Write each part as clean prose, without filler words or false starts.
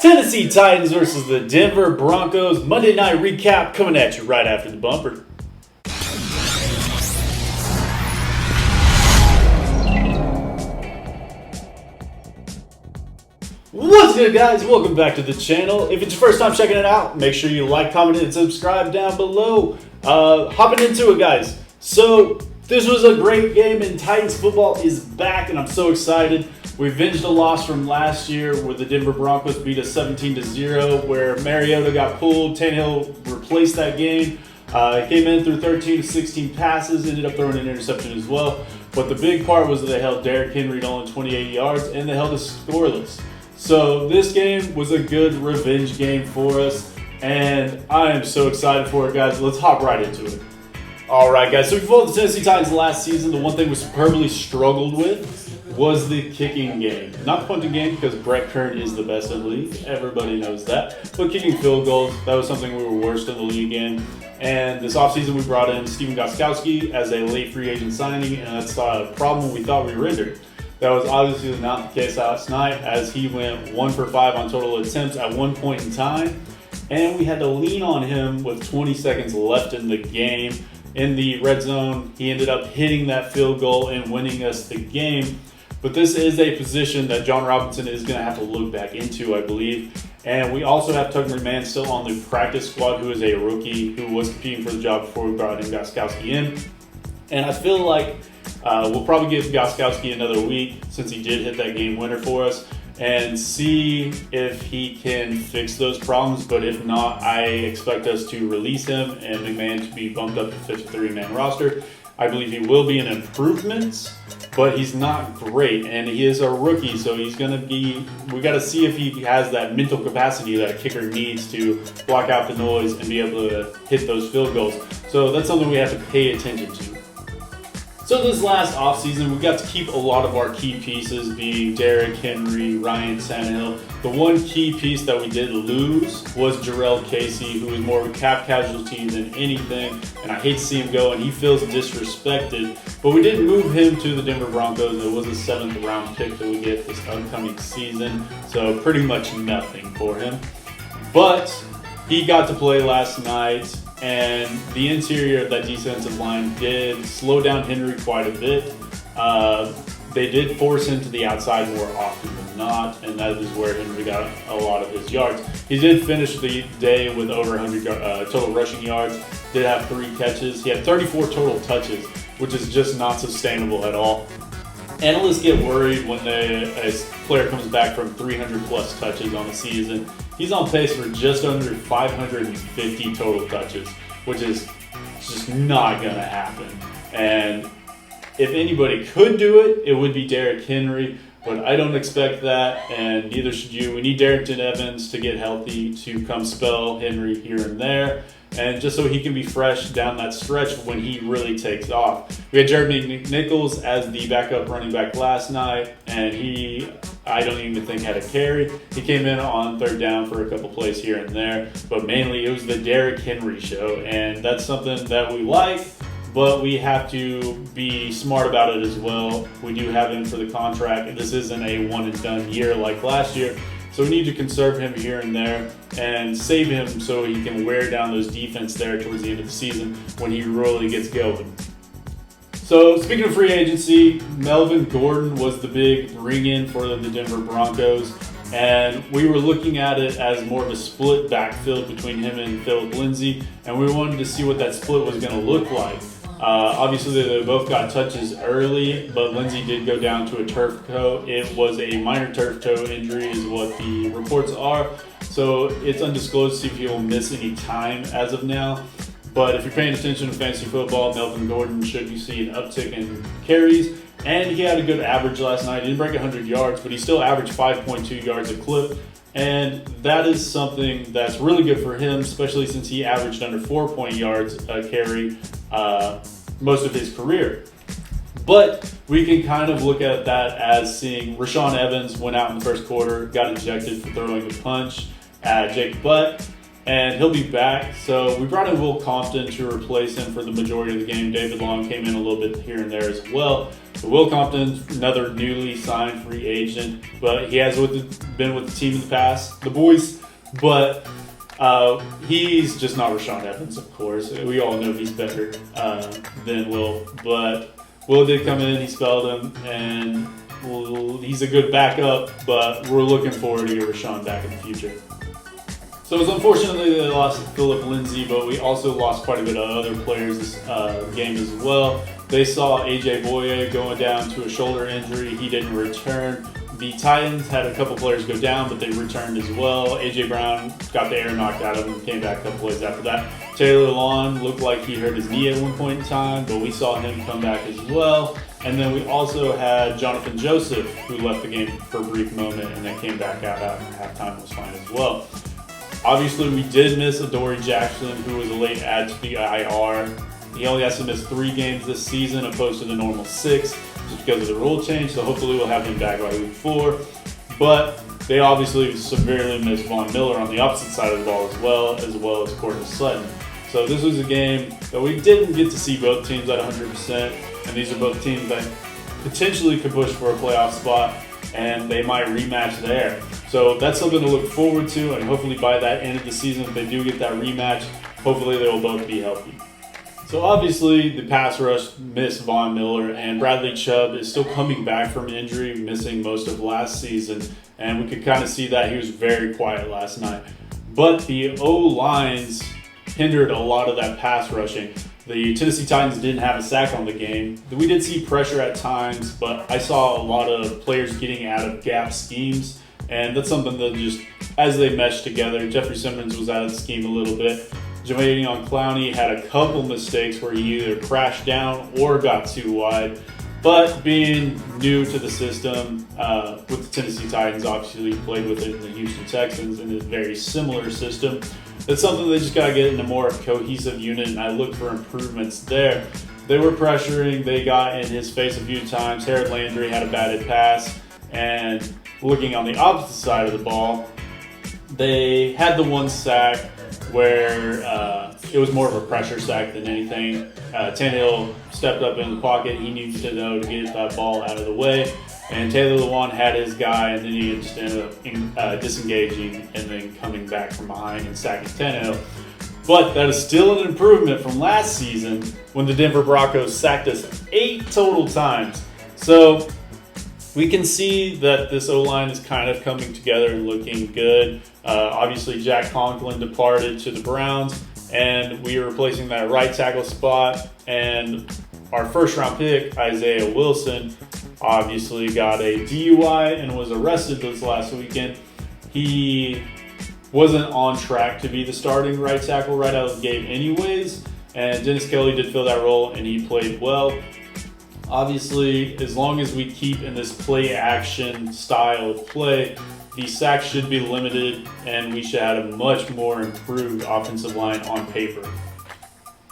Tennessee Titans versus the Denver Broncos. Monday night recap coming at you right after the bumper. What's good, guys? Welcome back to the channel. If it's your first time checking it out, make sure you like, comment, and subscribe down below. Hopping into it, guys. So this was a great game, and Titans football is back, and I'm so excited. We avenged a loss from last year where the Denver Broncos beat us 17-0, where Mariota got pulled. Tannehill replaced that game. Came in through 13 to 16 passes, ended up throwing an interception as well. But the big part was that they held Derrick Henry to only 28 yards, and they held us scoreless. So this game was a good revenge game for us, and I am so excited for it, guys. Let's hop right into it. All right, guys. So if you followed the Tennessee Titans last season, the one thing we superbly struggled with was the kicking game. Not the punting game, because Brett Kern is the best in the league. Everybody knows that. But kicking field goals, that was something we were worst in the league in. And this offseason, we brought in Stephen Gostkowski as a late free agent signing, and that's a problem we thought we rendered. That was obviously not the case last night, as he went 1 for 5 on total attempts at one point in time. And we had to lean on him with 20 seconds left in the game. In the red zone, he ended up hitting that field goal and winning us the game. But this is a position that John Robinson is going to have to look back into, I believe. And we also have Tug McMahon still on the practice squad, who is a rookie who was competing for the job before we brought in Gostkowski in. And I feel like we'll probably give Gostkowski another week, since he did hit that game winner for us, and see if he can fix those problems. But if not, I expect us to release him and McMahon to be bumped up to 53-man roster. I believe he will be an improvement, but he's not great, and he is a rookie, so he's going to be, we got to see if he has that mental capacity that a kicker needs to block out the noise and be able to hit those field goals. So that's something we have to pay attention to. So this last offseason, we got to keep a lot of our key pieces, being Derrick Henry, Ryan Tannehill. The one key piece that we did lose was Jarrell Casey, who was more of a cap casualty than anything, and I hate to see him go, and he feels disrespected. But we did move him to the Denver Broncos. It was a 7th round pick that we get this upcoming season, so pretty much nothing for him. But he got to play last night, and the interior of that defensive line did slow down Henry quite a bit. They did force him to the outside more often than not, and that is where Henry got a lot of his yards. He did finish the day with over 100 total rushing yards, did have 3 catches. He had 34 total touches, which is just not sustainable at all. Analysts get worried when a player comes back from 300 plus touches on the season. He's on pace for just under 550 total touches, which is just not going to happen. And if anybody could do it, it would be Derrick Henry, but I don't expect that, and neither should you. We need Darrington Evans to get healthy to come spell Henry here and there, and just so he can be fresh down that stretch when he really takes off. We had Jared McNichols as the backup running back last night, and I don't even think had a carry. He came in on 3rd down for a couple plays here and there, but mainly it was the Derrick Henry show, and that's something that we like, but we have to be smart about it as well. We do have him for the contract, and this isn't a one-and-done year like last year, so we need to conserve him here and there and save him so he can wear down those defense there towards the end of the season when he really gets going. So speaking of free agency, Melvin Gordon was the big ring-in for the Denver Broncos, and we were looking at it as more of a split backfield between him and Phillip Lindsay, and we wanted to see what that split was going to look like. Obviously, they both got touches early, but Lindsay did go down to a turf toe. It was a minor turf toe injury is what the reports are, so it's undisclosed to see if he will miss any time as of now. But if you're paying attention to fantasy football, Melvin Gordon should be seeing an uptick in carries, and he had a good average last night. He didn't break 100 yards, but he still averaged 5.2 yards a clip, and that is something that's really good for him, especially since he averaged under 4 yards a carry most of his career. But we can kind of look at that as seeing Rashaan Evans went out in the first quarter, got ejected for throwing a punch at Jake Butt. and he'll be back. So we brought in Will Compton to replace him for the majority of the game. David Long came in a little bit here and there as well. But Will Compton, another newly signed free agent, but he has been with the team in the past, the boys. But he's just not Rashawn Evans, of course. We all know he's better than Will. But Will did come in, he spelled him, and he's a good backup, but we're looking forward to get Rashawn back in the future. So it was unfortunately they lost Philip Lindsay, but we also lost quite a bit of other players this game as well. They saw AJ Boye going down to a shoulder injury. He didn't return. The Titans had a couple players go down, but they returned as well. AJ Brown got the air knocked out of him and came back a couple plays after that. Taylor Lawn looked like he hurt his knee at one point in time, but we saw him come back as well. And then we also had Jonathan Joseph, who left the game for a brief moment and then came back out after halftime, was fine as well. Obviously, we did miss Adoree Jackson, who was a late add to the IR. He only has to miss 3 games this season, opposed to the normal 6, just because of the rule change. So hopefully we'll have him back by week 4. But they obviously severely missed Von Miller on the opposite side of the ball as well as Courtney Sutton. So this was a game that we didn't get to see both teams at 100%. And these are both teams that potentially could push for a playoff spot, and they might rematch there. So that's something to look forward to, and hopefully by that end of the season, if they do get that rematch, hopefully they will both be healthy. So obviously the pass rush missed Von Miller, and Bradley Chubb is still coming back from injury, missing most of last season, and we could kind of see that he was very quiet last night. But the O-lines hindered a lot of that pass rushing. The Tennessee Titans didn't have a sack on the game. We did see pressure at times, but I saw a lot of players getting out of gap schemes, and that's something that just, as they meshed together, Jeffrey Simmons was out of the scheme a little bit. Jadeveon Clowney had a couple mistakes where he either crashed down or got too wide. But being new to the system with the Tennessee Titans, obviously played with it in the Houston Texans in a very similar system. It's something they just got to get in a more cohesive unit, and I look for improvements there. They were pressuring. They got in his face a few times. Harold Landry had a batted pass. And looking on the opposite side of the ball, they had the one sack where it was more of a pressure sack than anything. Tannehill stepped up in the pocket. He needed to know to get that ball out of the way. And Taylor Lewan had his guy, and then he just ended up disengaging and then coming back from behind and sacking Tannehill. But that is still an improvement from last season when the Denver Broncos sacked us 8 total times. So we can see that this O-line is kind of coming together and looking good. Obviously, Jack Conklin departed to the Browns, and we are replacing that right tackle spot. And our first-round pick, Isaiah Wilson, obviously got a DUI and was arrested this last weekend. He wasn't on track to be the starting right tackle right out of the gate anyways, and Dennis Kelly did fill that role, and he played well. Obviously, as long as we keep in this play-action style of play, the sacks should be limited, and we should have a much more improved offensive line on paper.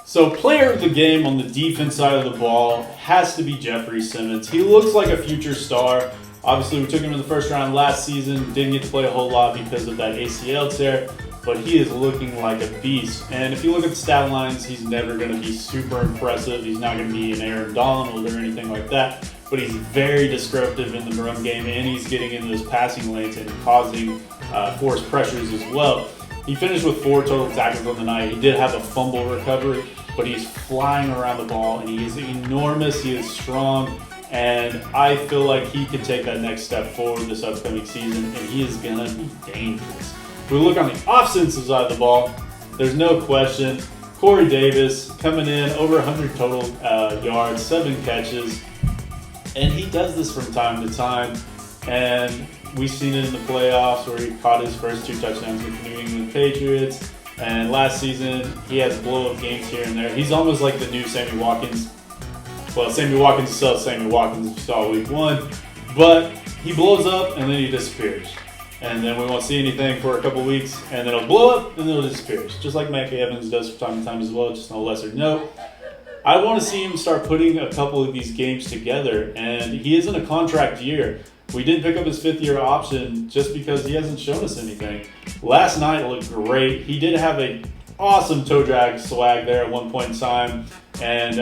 So player of the game on the defense side of the ball has to be Jeffrey Simmons. He looks like a future star. Obviously, we took him in the first round last season, didn't get to play a whole lot because of that ACL tear, but he is looking like a beast. And if you look at the stat lines, he's never going to be super impressive. He's not going to be an Aaron Donald or anything like that, but he's very disruptive in the run game, and he's getting into those passing lanes and causing forced pressures as well. He finished with 4 total tackles on the night. He did have a fumble recovery, but he's flying around the ball, and he is enormous. He is strong, and I feel like he can take that next step forward this upcoming season, and he is going to be dangerous. If we look on the offensive side of the ball, there's no question. Corey Davis coming in over 100 total yards, 7 catches, and he does this from time to time, and we've seen it in the playoffs where he caught his first 2 touchdowns with the New England Patriots. And last season, he has blow-up games here and there. He's almost like the new Sammy Watkins. Well, Sammy Watkins is still Sammy Watkins, as you saw week 1. But he blows up, and then he disappears. And then we won't see anything for a couple weeks, and then he'll blow up, and then he'll disappear. Just like Mac Evans does from time to time as well, just on a lesser note. I want to see him start putting a couple of these games together, and he is in a contract year. we didn't pick up his fifth-year option just because he hasn't shown us anything. Last night looked great. He did have a awesome toe drag swag there at one point in time, and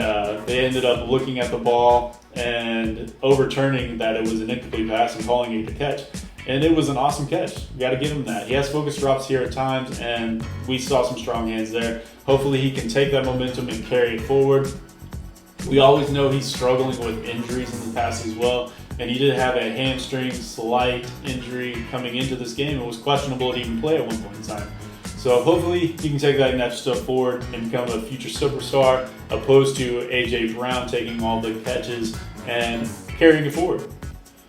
they ended up looking at the ball and overturning that it was an incomplete pass and calling it a catch. And it was an awesome catch. You got to give him that. He has focus drops here at times, and we saw some strong hands there. Hopefully he can take that momentum and carry it forward. We always know he's struggling with injuries in the past as well, and he did have a hamstring slight injury coming into this game. It was questionable to even play at one point in time. So hopefully he can take that next step forward and become a future superstar, opposed to A.J. Brown taking all the catches and carrying it forward.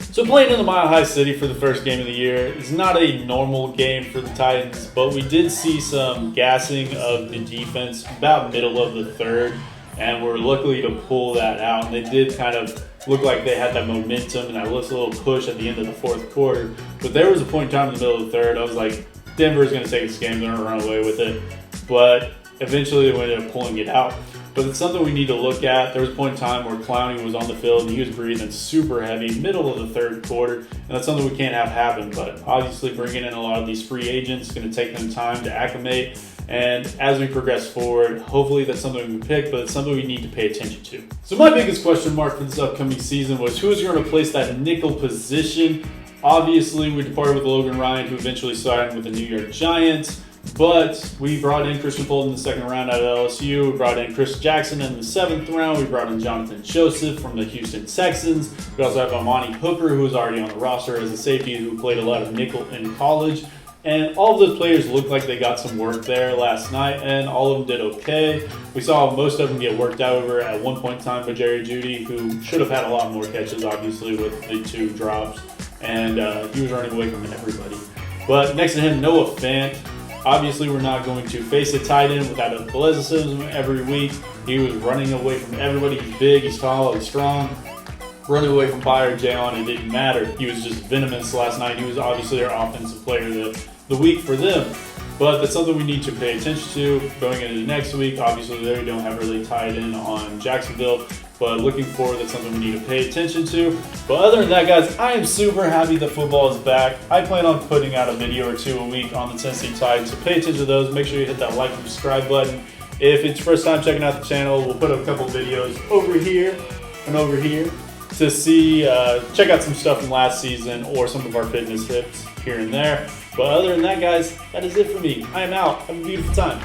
So playing in the Mile High City for the first game of the year is not a normal game for the Titans, but we did see some gassing of the defense about middle of the third, and we're lucky to pull that out. And they did kind of look like they had that momentum and that little push at the end of the fourth quarter. But there was a point in time in the middle of the third, I was like, Denver's going to take this game, they're going to run away with it. But eventually they ended up pulling it out. But it's something we need to look at. There was a point in time where Clowney was on the field and he was breathing super heavy, middle of the third quarter, and that's something we can't have happen. But obviously bringing in a lot of these free agents is going to take them time to acclimate. And as we progress forward, hopefully that's something we can pick, but it's something we need to pay attention to. So my biggest question mark for this upcoming season was who is going to replace that nickel position. Obviously, we departed with Logan Ryan, who eventually signed with the New York Giants. But we brought in Christian Fulton in the second round out of LSU. We brought in Chris Jackson in the seventh round. We brought in Jonathan Joseph from the Houston Texans. We also have Amani Hooker, who is already on the roster as a safety who played a lot of nickel in college. And all of those players looked like they got some work there last night, and all of them did okay. We saw most of them get worked out over at one point in time by Jerry Jeudy, who should have had a lot more catches, obviously, with the 2 drops. And he was running away from everybody. But next to him, Noah Fant. Obviously, we're not going to face a tight end without athleticism every week. He was running away from everybody. He's big, he's tall, he's strong. Running away from Byron Jayon, it didn't matter. He was just venomous last night. He was obviously our offensive player of the week for them. But that's something we need to pay attention to going into next week. Obviously, there we don't have really tied in on Jacksonville. But looking forward, that's something we need to pay attention to. But other than that, guys, I am super happy that football is back. I plan on putting out a video or 2 a week on the Tennessee Titans, so pay attention to those. Make sure you hit that like and subscribe button. If it's your first time checking out the channel, we'll put up a couple videos over here and over here to see, check out some stuff from last season or some of our fitness tips here and there. But other than that, guys, that is it for me. I am out. Have a beautiful time.